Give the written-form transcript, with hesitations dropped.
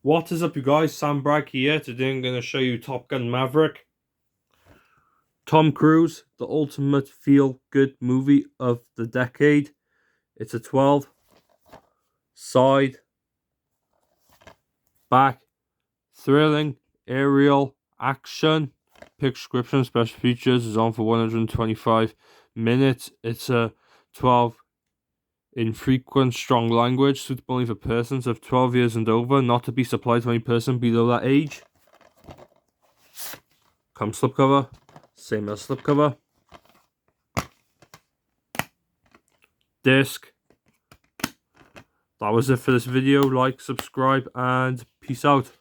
What is up, you guys? Sam Bragg here. Today I'm going to show you Top Gun Maverick. Tom Cruise, the ultimate feel-good movie of the decade. It's a 12 side, back, thrilling, aerial, action. Pick description, special features is on for 125 minutes. It's a 12 in frequent, strong language, suitable only for persons of 12 years and over, not to be supplied to any person below that age. Come slipcover, same as slipcover. Disc. That was it for this video. Like, subscribe, and peace out.